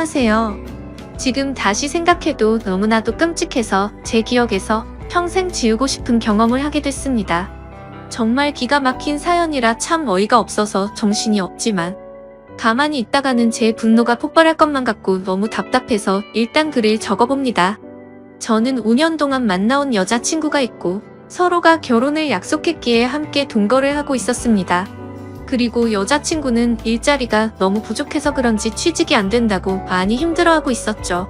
안녕하세요. 지금 다시 생각해도 너무나도 끔찍해서 제 기억에서 평생 지우고 싶은 경험을 하게 됐습니다. 정말 기가 막힌 사연이라 참 어이가 없어서 정신이 없지만 가만히 있다가는 제 분노가 폭발할 것만 같고 너무 답답해서 일단 글을 적어봅니다. 저는 5년 동안 만나온 여자친구가 있고 서로가 결혼을 약속했기에 함께 동거를 하고 있었습니다. 그리고 여자친구는 일자리가 너무 부족해서 그런지 취직이 안 된다고 많이 힘들어하고 있었죠.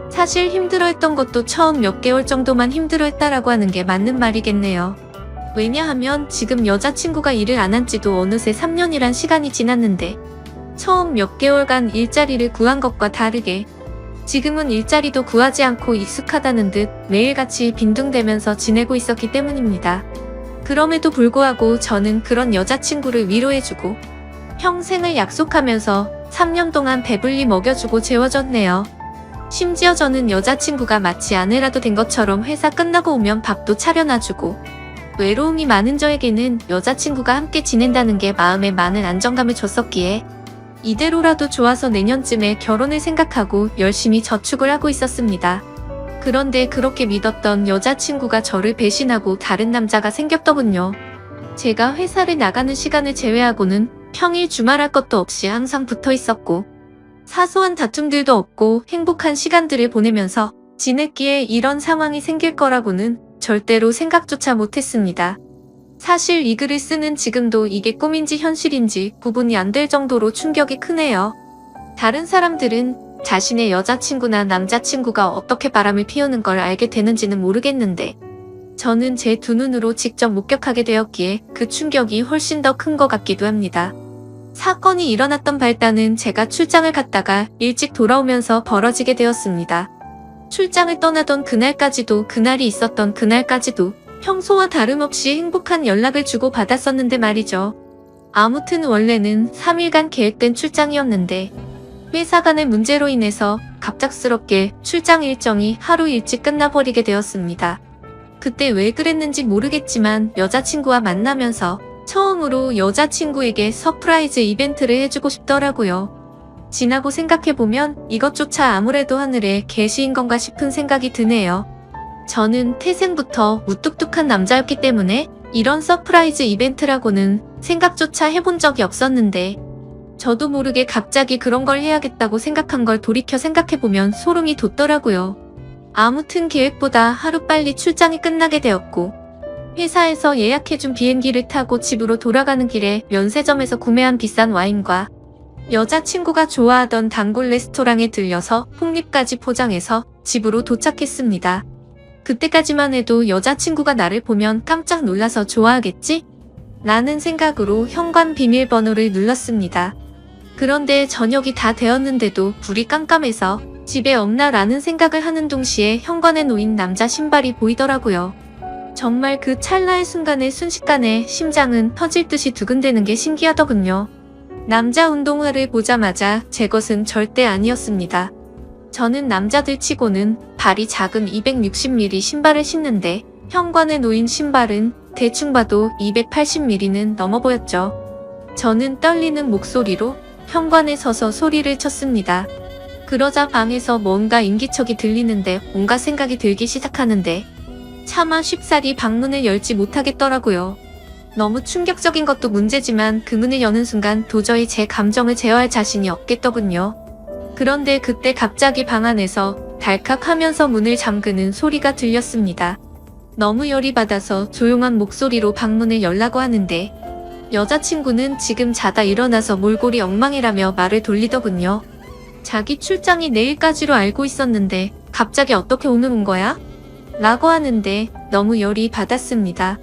사실 힘들어했던 것도 처음 몇 개월 정도만 힘들어했다라고 하는 게 맞는 말이겠네요. 왜냐하면 지금 여자친구가 일을 안 한 지도 어느새 3년이란 시간이 지났는데 처음 몇 개월간 일자리를 구한 것과 다르게 지금은 일자리도 구하지 않고 익숙하다는 듯 매일같이 빈둥대면서 지내고 있었기 때문입니다. 그럼에도 불구하고 저는 그런 여자친구를 위로해주고 평생을 약속하면서 3년 동안 배불리 먹여주고 재워줬네요. 심지어 저는 여자친구가 마치 아내라도 된 것처럼 회사 끝나고 오면 밥도 차려놔주고 외로움이 많은 저에게는 여자친구가 함께 지낸다는 게 마음에 많은 안정감을 줬었기에 이대로라도 좋아서 내년쯤에 결혼을 생각하고 열심히 저축을 하고 있었습니다. 그런데 그렇게 믿었던 여자친구가 저를 배신하고 다른 남자가 생겼더군요. 제가 회사를 나가는 시간을 제외하고는 평일 주말할 것도 없이 항상 붙어 있었고 사소한 다툼들도 없고 행복한 시간들을 보내면서 지냈기에 이런 상황이 생길 거라고는 절대로 생각조차 못했습니다. 사실 이 글을 쓰는 지금도 이게 꿈인지 현실인지 구분이 안 될 정도로 충격이 크네요. 다른 사람들은 자신의 여자친구나 남자친구가 어떻게 바람을 피우는 걸 알게 되는지는 모르겠는데 저는 제 두 눈으로 직접 목격하게 되었기에 그 충격이 훨씬 더 큰 것 같기도 합니다. 사건이 일어났던 발단은 제가 출장을 갔다가 일찍 돌아오면서 벌어지게 되었습니다. 출장을 떠나던 그날까지도 그날이 있었던 그날까지도 평소와 다름없이 행복한 연락을 주고 받았었는데 말이죠. 아무튼 원래는 3일간 계획된 출장이었는데 회사 간의 문제로 인해서 갑작스럽게 출장 일정이 하루 일찍 끝나버리게 되었습니다. 그때 왜 그랬는지 모르겠지만 여자친구와 만나면서 처음으로 여자친구에게 서프라이즈 이벤트를 해주고 싶더라고요. 지나고 생각해보면 이것조차 아무래도 하늘의 계시인 건가 싶은 생각이 드네요. 저는 태생부터 무뚝뚝한 남자였기 때문에 이런 서프라이즈 이벤트라고는 생각조차 해본 적이 없었는데 저도 모르게 갑자기 그런 걸 해야겠다고 생각한 걸 돌이켜 생각해보면 소름이 돋더라고요. 아무튼 계획보다 하루빨리 출장이 끝나게 되었고 회사에서 예약해준 비행기를 타고 집으로 돌아가는 길에 면세점에서 구매한 비싼 와인과 여자친구가 좋아하던 단골 레스토랑에 들려서 폭립까지 포장해서 집으로 도착했습니다. 그때까지만 해도 여자친구가 나를 보면 깜짝 놀라서 좋아하겠지? 라는 생각으로 현관 비밀번호를 눌렀습니다. 그런데 저녁이 다 되었는데도 불이 깜깜해서 집에 없나 라는 생각을 하는 동시에 현관에 놓인 남자 신발이 보이더라고요. 정말 그 찰나의 순간에 순식간에 심장은 터질 듯이 두근대는 게 신기하더군요. 남자 운동화를 보자마자 제 것은 절대 아니었습니다. 저는 남자들 치고는 발이 작은 260mm 신발을 신는데 현관에 놓인 신발은 대충 봐도 280mm는 넘어 보였죠. 저는 떨리는 목소리로 현관에 서서 소리를 쳤습니다. 그러자 방에서 뭔가 인기척이 들리는데 온갖 생각이 들기 시작하는데 차마 쉽사리 방문을 열지 못하겠더라고요. 너무 충격적인 것도 문제지만 그 문을 여는 순간 도저히 제 감정을 제어할 자신이 없겠더군요. 그런데 그때 갑자기 방 안에서 달칵 하면서 문을 잠그는 소리가 들렸습니다. 너무 열이 받아서 조용한 목소리로 방문을 열라고 하는데 여자친구는 지금 자다 일어나서 몰골이 엉망이라며 말을 돌리더군요. 자기 출장이 내일까지로 알고 있었는데 갑자기 어떻게 오늘 온 거야? 라고 하는데 너무 열이 받았습니다.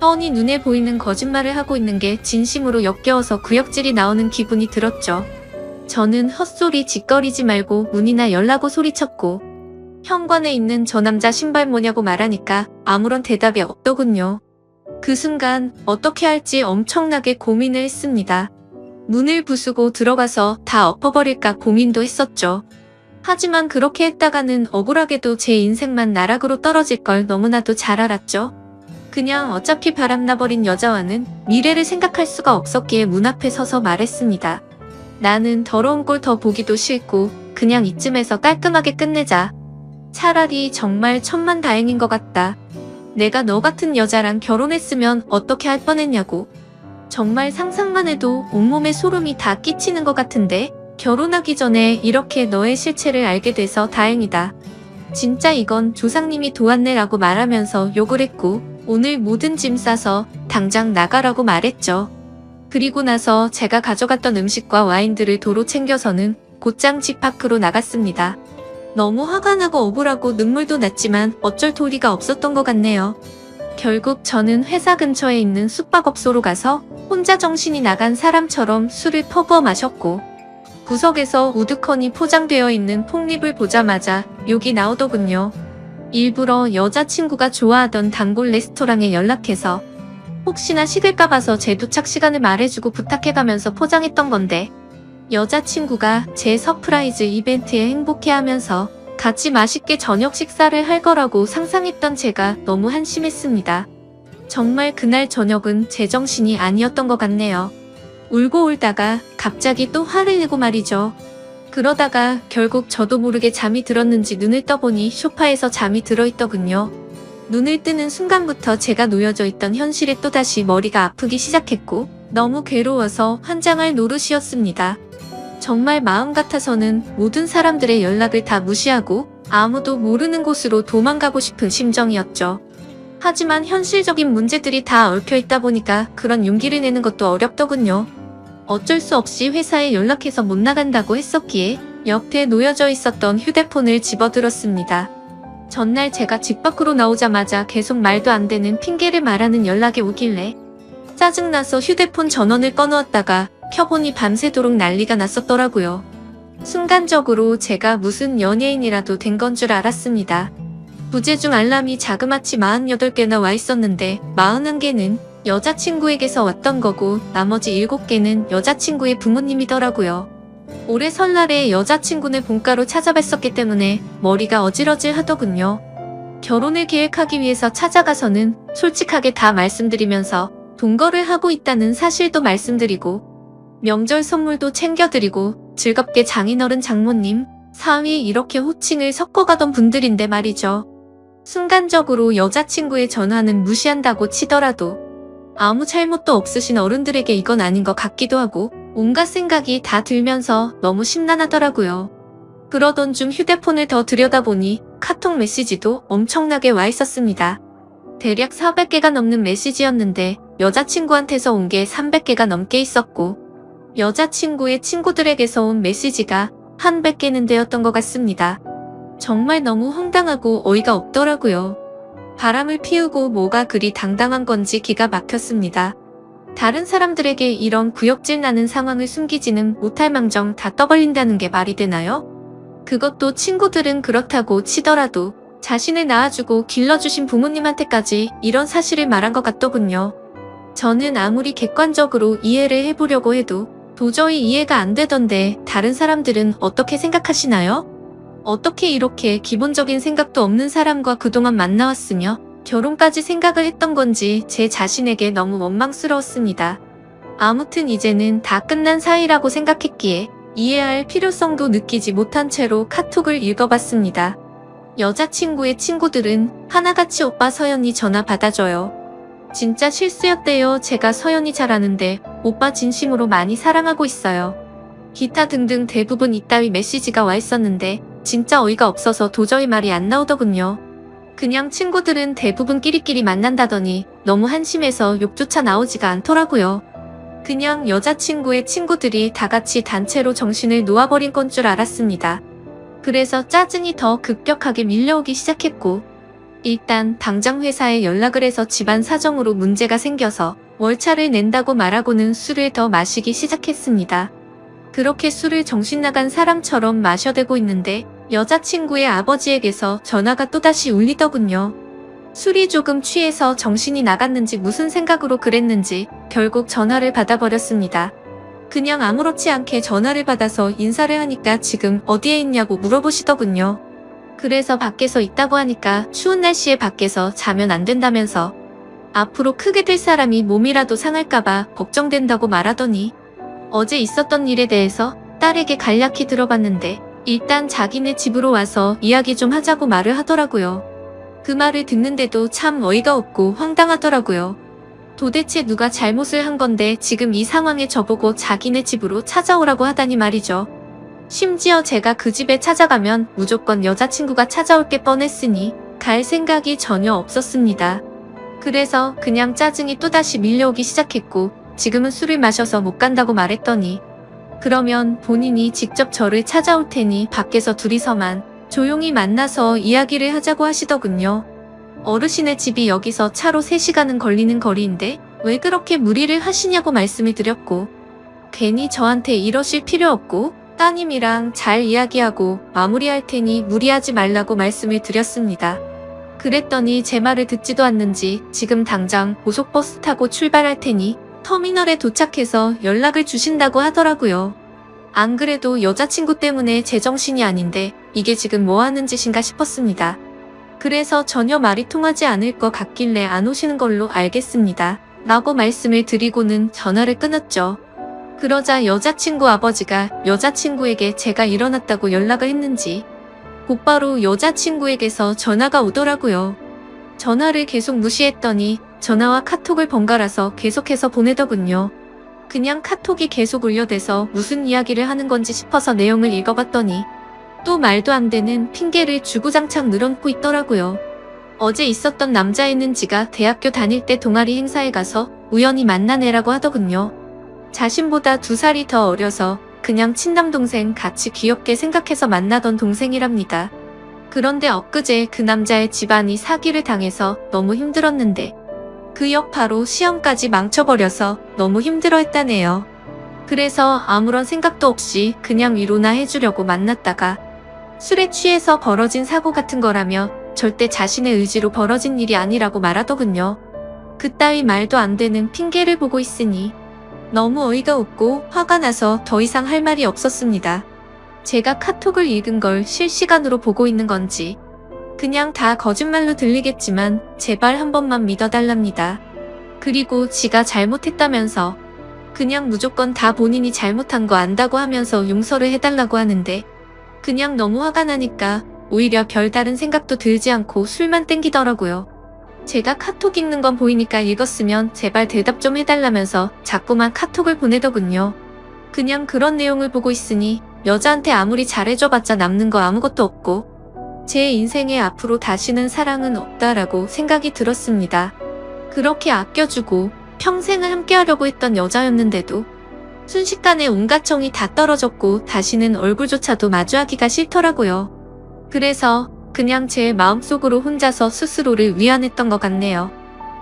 뻔히 눈에 보이는 거짓말을 하고 있는 게 진심으로 역겨워서 구역질이 나오는 기분이 들었죠. 저는 헛소리 짓거리지 말고 문이나 열라고 소리쳤고 현관에 있는 저 남자 신발 뭐냐고 말하니까 아무런 대답이 없더군요. 그 순간 어떻게 할지 엄청나게 고민을 했습니다. 문을 부수고 들어가서 다 엎어버릴까 고민도 했었죠. 하지만 그렇게 했다가는 억울하게도 제 인생만 나락으로 떨어질 걸 너무나도 잘 알았죠. 그냥 어차피 바람나버린 여자와는 미래를 생각할 수가 없었기에 문 앞에 서서 말했습니다. 나는 더러운 꼴 더 보기도 싫고 그냥 이쯤에서 깔끔하게 끝내자. 차라리 정말 천만다행인 것 같다. 내가 너 같은 여자랑 결혼했으면 어떻게 할 뻔했냐고. 정말 상상만 해도 온몸에 소름이 다 끼치는 것 같은데 결혼하기 전에 이렇게 너의 실체를 알게 돼서 다행이다. 진짜 이건 조상님이 도왔네라고 말하면서 욕을 했고 오늘 모든 짐 싸서 당장 나가라고 말했죠. 그리고 나서 제가 가져갔던 음식과 와인들을 도로 챙겨서는 곧장 집 밖으로 나갔습니다. 너무 화가 나고 억울하고 눈물도 났지만 어쩔 도리가 없었던 것 같네요. 결국 저는 회사 근처에 있는 숙박업소로 가서 혼자 정신이 나간 사람처럼 술을 퍼부어 마셨고 구석에서 우두커니 포장되어 있는 폭립을 보자마자 욕이 나오더군요. 일부러 여자친구가 좋아하던 단골 레스토랑에 연락해서 혹시나 식을까 봐서 제 도착 시간을 말해주고 부탁해가면서 포장했던 건데 여자친구가 제 서프라이즈 이벤트에 행복해하면서 같이 맛있게 저녁 식사를 할 거라고 상상했던 제가 너무 한심했습니다. 정말 그날 저녁은 제정신이 아니었던 것 같네요. 울고 울다가 갑자기 또 화를 내고 말이죠. 그러다가 결국 저도 모르게 잠이 들었는지 눈을 떠보니 소파에서 잠이 들어있더군요. 눈을 뜨는 순간부터 제가 놓여져 있던 현실에 또다시 머리가 아프기 시작했고 너무 괴로워서 환장할 노릇이었습니다. 정말 마음 같아서는 모든 사람들의 연락을 다 무시하고 아무도 모르는 곳으로 도망가고 싶은 심정이었죠. 하지만 현실적인 문제들이 다 얽혀있다 보니까 그런 용기를 내는 것도 어렵더군요. 어쩔 수 없이 회사에 연락해서 못 나간다고 했었기에 옆에 놓여져 있었던 휴대폰을 집어들었습니다. 전날 제가 집 밖으로 나오자마자 계속 말도 안 되는 핑계를 말하는 연락이 오길래 짜증나서 휴대폰 전원을 꺼놓았다가 켜보니 밤새도록 난리가 났었더라고요. 순간적으로 제가 무슨 연예인이라도 된 건 줄 알았습니다. 부재중 알람이 자그마치 48개나 와 있었는데 41개는 여자친구에게서 왔던 거고 나머지 7개는 여자친구의 부모님이더라고요. 올해 설날에 여자친구네 본가로 찾아뵀었기 때문에 머리가 어질어질 하더군요. 결혼을 계획하기 위해서 찾아가서는 솔직하게 다 말씀드리면서 동거를 하고 있다는 사실도 말씀드리고 명절 선물도 챙겨드리고 즐겁게 장인어른 장모님, 사위 이렇게 호칭을 섞어가던 분들인데 말이죠. 순간적으로 여자친구의 전화는 무시한다고 치더라도 아무 잘못도 없으신 어른들에게 이건 아닌 것 같기도 하고 온갖 생각이 다 들면서 너무 심란하더라고요. 그러던 중 휴대폰을 더 들여다보니 카톡 메시지도 엄청나게 와 있었습니다. 대략 400개가 넘는 메시지였는데 여자친구한테서 온 게 300개가 넘게 있었고 여자친구의 친구들에게서 온 메시지가 한 100개는 되었던 것 같습니다. 정말 너무 황당하고 어이가 없더라고요. 바람을 피우고 뭐가 그리 당당한 건지 기가 막혔습니다. 다른 사람들에게 이런 구역질 나는 상황을 숨기지는 못할 망정 다 떠벌린다는 게 말이 되나요? 그것도 친구들은 그렇다고 치더라도 자신을 낳아주고 길러주신 부모님한테까지 이런 사실을 말한 것 같더군요. 저는 아무리 객관적으로 이해를 해보려고 해도 도저히 이해가 안 되던데 다른 사람들은 어떻게 생각하시나요? 어떻게 이렇게 기본적인 생각도 없는 사람과 그동안 만나왔으며 결혼까지 생각을 했던 건지 제 자신에게 너무 원망스러웠습니다. 아무튼 이제는 다 끝난 사이라고 생각했기에 이해할 필요성도 느끼지 못한 채로 카톡을 읽어봤습니다. 여자친구의 친구들은 하나같이 오빠 서연이 전화 받아줘요. 진짜 실수였대요. 제가 서연이 잘 아는데 오빠 진심으로 많이 사랑하고 있어요. 기타 등등 대부분 이따위 메시지가 와 있었는데 진짜 어이가 없어서 도저히 말이 안 나오더군요. 그냥 친구들은 대부분 끼리끼리 만난다더니 너무 한심해서 욕조차 나오지가 않더라고요. 그냥 여자친구의 친구들이 다 같이 단체로 정신을 놓아버린 건 줄 알았습니다. 그래서 짜증이 더 급격하게 밀려오기 시작했고 일단 당장 회사에 연락을 해서 집안 사정으로 문제가 생겨서 월차를 낸다고 말하고는 술을 더 마시기 시작했습니다. 그렇게 술을 정신나간 사람처럼 마셔대고 있는데 여자친구의 아버지에게서 전화가 또다시 울리더군요. 술이 조금 취해서 정신이 나갔는지 무슨 생각으로 그랬는지 결국 전화를 받아버렸습니다. 그냥 아무렇지 않게 전화를 받아서 인사를 하니까 지금 어디에 있냐고 물어보시더군요. 그래서 밖에서 있다고 하니까 추운 날씨에 밖에서 자면 안 된다면서 앞으로 크게 될 사람이 몸이라도 상할까봐 걱정된다고 말하더니 어제 있었던 일에 대해서 딸에게 간략히 들어봤는데 일단 자기네 집으로 와서 이야기 좀 하자고 말을 하더라고요. 그 말을 듣는데도 참 어이가 없고 황당하더라고요. 도대체 누가 잘못을 한 건데 지금 이 상황에 저보고 자기네 집으로 찾아오라고 하다니 말이죠. 심지어 제가 그 집에 찾아가면 무조건 여자친구가 찾아올 게 뻔했으니 갈 생각이 전혀 없었습니다. 그래서 그냥 짜증이 또다시 밀려오기 시작했고 지금은 술을 마셔서 못 간다고 말했더니 그러면 본인이 직접 저를 찾아올 테니 밖에서 둘이서만 조용히 만나서 이야기를 하자고 하시더군요. 어르신의 집이 여기서 차로 3시간은 걸리는 거리인데 왜 그렇게 무리를 하시냐고 말씀을 드렸고 괜히 저한테 이러실 필요 없고 따님이랑 잘 이야기하고 마무리할 테니 무리하지 말라고 말씀을 드렸습니다. 그랬더니 제 말을 듣지도 않는지 지금 당장 고속버스 타고 출발할 테니 터미널에 도착해서 연락을 주신다고 하더라고요. 안 그래도 여자친구 때문에 제정신이 아닌데 이게 지금 뭐 하는 짓인가 싶었습니다. 그래서 전혀 말이 통하지 않을 것 같길래 안 오시는 걸로 알겠습니다. 라고 말씀을 드리고는 전화를 끊었죠. 그러자 여자친구 아버지가 여자친구에게 제가 일어났다고 연락을 했는지 곧바로 여자친구에게서 전화가 오더라고요. 전화를 계속 무시했더니 전화와 카톡을 번갈아서 계속해서 보내더군요. 그냥 카톡이 계속 울려대서 무슨 이야기를 하는 건지 싶어서 내용을 읽어봤더니 또 말도 안 되는 핑계를 주구장창 늘어놓고 있더라고요. 어제 있었던 남자애는 지가 대학교 다닐 때 동아리 행사에 가서 우연히 만난 애라고 하더군요. 자신보다 2살이 더 어려서 그냥 친남동생 같이 귀엽게 생각해서 만나던 동생이랍니다. 그런데 엊그제 그 남자의 집안이 사기를 당해서 너무 힘들었는데 그 여파로 시험까지 망쳐버려서 너무 힘들어했다네요. 그래서 아무런 생각도 없이 그냥 위로나 해주려고 만났다가 술에 취해서 벌어진 사고 같은 거라며 절대 자신의 의지로 벌어진 일이 아니라고 말하더군요. 그따위 말도 안 되는 핑계를 보고 있으니 너무 어이가 없고 화가 나서 더 이상 할 말이 없었습니다. 제가 카톡을 읽은 걸 실시간으로 보고 있는 건지 그냥 다 거짓말로 들리겠지만 제발 한 번만 믿어달랍니다. 그리고 지가 잘못했다면서 그냥 무조건 다 본인이 잘못한 거 안다고 하면서 용서를 해달라고 하는데 그냥 너무 화가 나니까 오히려 별다른 생각도 들지 않고 술만 땡기더라고요. 제가 카톡 읽는 건 보이니까 읽었으면 제발 대답 좀 해달라면서 자꾸만 카톡을 보내더군요. 그냥 그런 내용을 보고 있으니 여자한테 아무리 잘해줘봤자 남는 거 아무것도 없고 제 인생에 앞으로 다시는 사랑은 없다라고 생각이 들었습니다. 그렇게 아껴주고 평생을 함께하려고 했던 여자였는데도 순식간에 온갖 정이 다 떨어졌고 다시는 얼굴조차도 마주하기가 싫더라고요. 그래서 그냥 제 마음속으로 혼자서 스스로를 위안했던 것 같네요.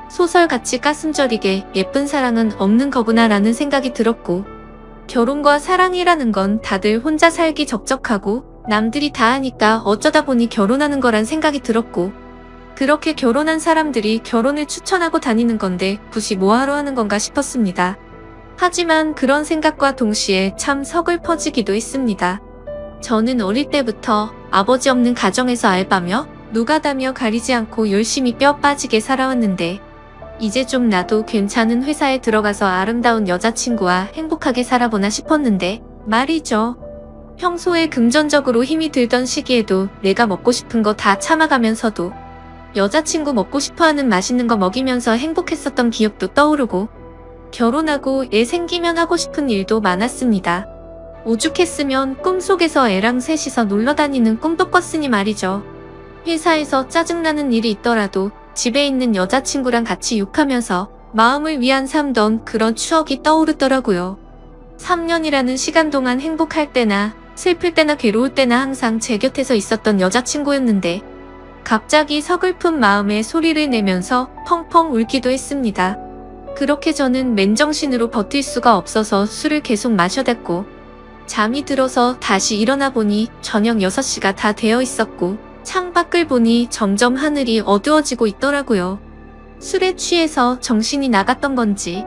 소설같이 가슴저리게 예쁜 사랑은 없는 거구나 라는 생각이 들었고 결혼과 사랑이라는 건 다들 혼자 살기 적적하고 남들이 다 하니까 어쩌다 보니 결혼하는 거란 생각이 들었고 그렇게 결혼한 사람들이 결혼을 추천하고 다니는 건데 굳이 뭐하러 하는 건가 싶었습니다. 하지만 그런 생각과 동시에 참 서글퍼지기도 했습니다. 저는 어릴 때부터 아버지 없는 가정에서 알바며 노가다며 가리지 않고 열심히 뼈 빠지게 살아왔는데 이제 좀 나도 괜찮은 회사에 들어가서 아름다운 여자친구와 행복하게 살아보나 싶었는데 말이죠. 평소에 금전적으로 힘이 들던 시기에도 내가 먹고 싶은 거 다 참아가면서도 여자친구 먹고 싶어하는 맛있는 거 먹이면서 행복했었던 기억도 떠오르고 결혼하고 애 생기면 하고 싶은 일도 많았습니다. 오죽했으면 꿈속에서 애랑 셋이서 놀러다니는 꿈도 꿨으니 말이죠. 회사에서 짜증나는 일이 있더라도 집에 있는 여자친구랑 같이 욕하면서 마음을 위안 삼던 그런 추억이 떠오르더라고요. 3년이라는 시간 동안 행복할 때나 슬플 때나 괴로울 때나 항상 제 곁에서 있었던 여자친구였는데 갑자기 서글픈 마음에 소리를 내면서 펑펑 울기도 했습니다. 그렇게 저는 맨정신으로 버틸 수가 없어서 술을 계속 마셔댔고 잠이 들어서 다시 일어나 보니 저녁 6시가 다 되어 있었고 창밖을 보니 점점 하늘이 어두워지고 있더라고요. 술에 취해서 정신이 나갔던 건지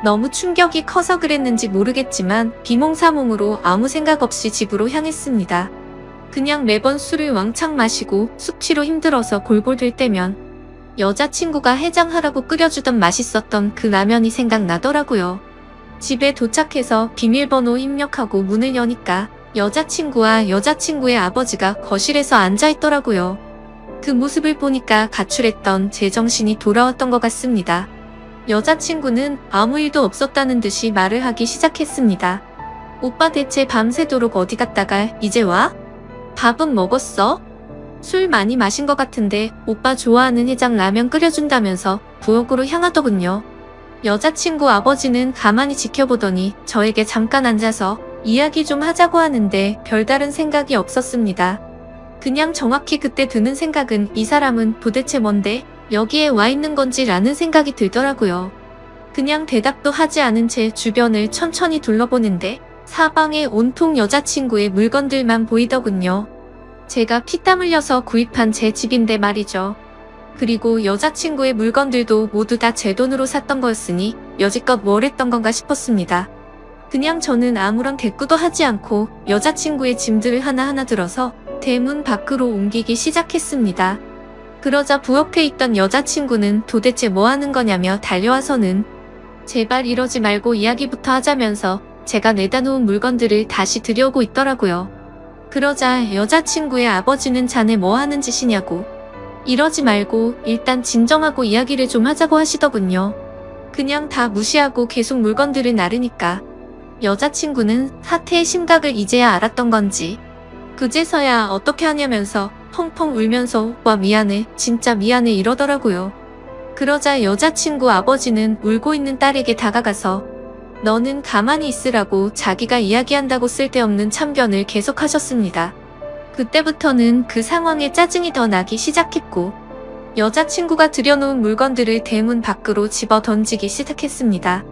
너무 충격이 커서 그랬는지 모르겠지만 비몽사몽으로 아무 생각 없이 집으로 향했습니다. 그냥 매번 술을 왕창 마시고 숙취로 힘들어서 골골 때면 여자친구가 해장하라고 끓여주던 맛있었던 그 라면이 생각나더라고요. 집에 도착해서 비밀번호 입력하고 문을 여니까 여자친구와 여자친구의 아버지가 거실에서 앉아있더라고요. 그 모습을 보니까 가출했던 제 정신이 돌아왔던 것 같습니다. 여자친구는 아무 일도 없었다는 듯이 말을 하기 시작했습니다. 오빠 대체 밤새도록 어디 갔다가 이제 와? 밥은 먹었어? 술 많이 마신 것 같은데 오빠 좋아하는 해장 라면 끓여준다면서 부엌으로 향하더군요. 여자친구 아버지는 가만히 지켜보더니 저에게 잠깐 앉아서 이야기 좀 하자고 하는데 별다른 생각이 없었습니다. 그냥 정확히 그때 드는 생각은 이 사람은 도대체 뭔데 여기에 와 있는 건지 라는 생각이 들더라고요. 그냥 대답도 하지 않은 채 주변을 천천히 둘러보는데 사방에 온통 여자친구의 물건들만 보이더군요. 제가 피땀 흘려서 구입한 제 집인데 말이죠. 그리고 여자친구의 물건들도 모두 다 제 돈으로 샀던 거였으니 여지껏 뭘 했던 건가 싶었습니다. 그냥 저는 아무런 대꾸도 하지 않고 여자친구의 짐들을 하나하나 들어서 대문 밖으로 옮기기 시작했습니다. 그러자 부엌에 있던 여자친구는 도대체 뭐 하는 거냐며 달려와서는 제발 이러지 말고 이야기부터 하자면서 제가 내다 놓은 물건들을 다시 들여오고 있더라고요. 그러자 여자친구의 아버지는 자네 뭐 하는 짓이냐고 이러지 말고 일단 진정하고 이야기를 좀 하자고 하시더군요. 그냥 다 무시하고 계속 물건들을 나르니까 여자친구는 사태의 심각을 이제야 알았던 건지 그제서야 어떻게 하냐면서 펑펑 울면서 오빠 미안해 진짜 미안해 이러더라고요. 그러자 여자친구 아버지는 울고 있는 딸에게 다가가서 너는 가만히 있으라고 자기가 이야기한다고 쓸데없는 참견을 계속하셨습니다. 그때부터는 그 상황에 짜증이 더 나기 시작했고 여자친구가 들여놓은 물건들을 대문 밖으로 집어 던지기 시작했습니다.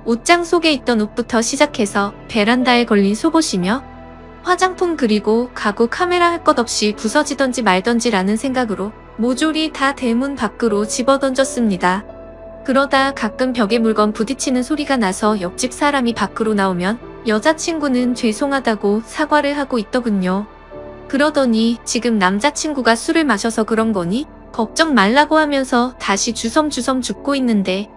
옷장 속에 있던 옷부터 시작해서 베란다에 걸린 속옷이며 화장품 그리고 가구 카메라 할 것 없이 부서지던지 말던지라는 생각으로 모조리 다 대문 밖으로 집어 던졌습니다. 그러다 가끔 벽에 물건 부딪히는 소리가 나서 옆집 사람이 밖으로 나오면 여자친구는 죄송하다고 사과를 하고 있더군요. 그러더니 지금 남자친구가 술을 마셔서 그런 거니? 걱정 말라고 하면서 다시 주섬주섬 죽고 있는데